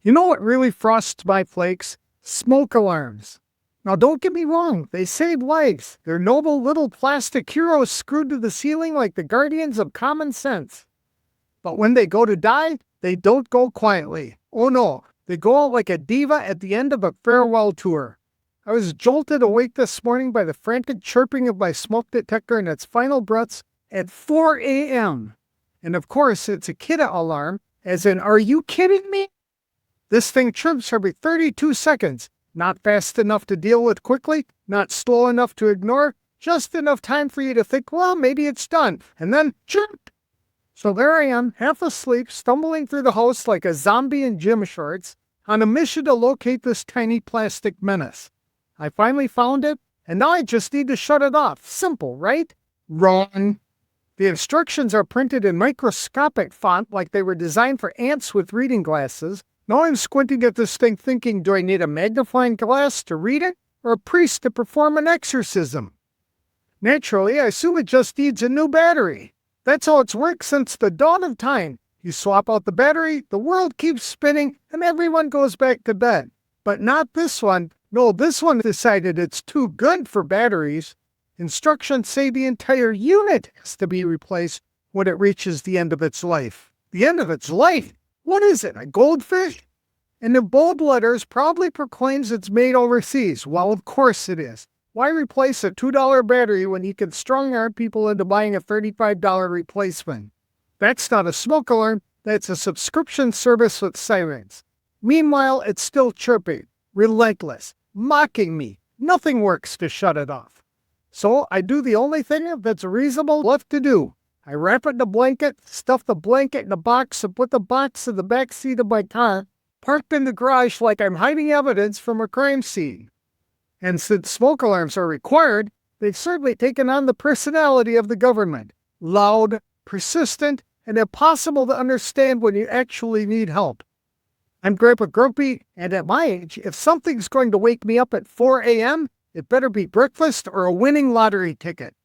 You know what really frosts my flakes? Smoke alarms. Now don't get me wrong, they save lives. They're noble little plastic heroes screwed to the ceiling like the guardians of common sense. But when they go to die, they don't go quietly. Oh no, they go out like a diva at the end of a farewell tour. I was jolted awake this morning by the frantic chirping of my smoke detector in its final breaths at 4 a.m. And of course, it's a kidda alarm, as in, are you kidding me? This thing chirps every 32 seconds. Not fast enough to deal with quickly, not slow enough to ignore, just enough time for you to think, well, maybe it's done, and then chirp. So there I am, half asleep, stumbling through the house like a zombie in gym shorts, on a mission to locate this tiny plastic menace. I finally found it, and now I just need to shut it off. Simple, right? Wrong. The instructions are printed in microscopic font like they were designed for ants with reading glasses. Now I'm squinting at this thing thinking, do I need a magnifying glass to read it, or a priest to perform an exorcism? Naturally, I assume it just needs a new battery. That's how it's worked since the dawn of time. You swap out the battery, the world keeps spinning, and everyone goes back to bed. But not this one. No, this one decided it's too good for batteries. Instructions say the entire unit has to be replaced when it reaches the end of its life. The end of its life? What is it, a goldfish? And in bold letters proudly proclaims it's made overseas. Well, of course it is. Why replace a $2 battery when you can strong-arm people into buying a $35 replacement? That's not a smoke alarm, that's a subscription service with sirens. Meanwhile, it's still chirping, relentless, mocking me. Nothing works to shut it off. So I do the only thing that's reasonable left to do. I wrap it in a blanket, stuff the blanket in a box, and put the box in the back seat of my car, parked in the garage like I'm hiding evidence from a crime scene. And since smoke alarms are required, they've certainly taken on the personality of the government. Loud, persistent, and impossible to understand when you actually need help. I'm Grandpa Grumpy, and at my age, if something's going to wake me up at 4 a.m., it better be breakfast or a winning lottery ticket.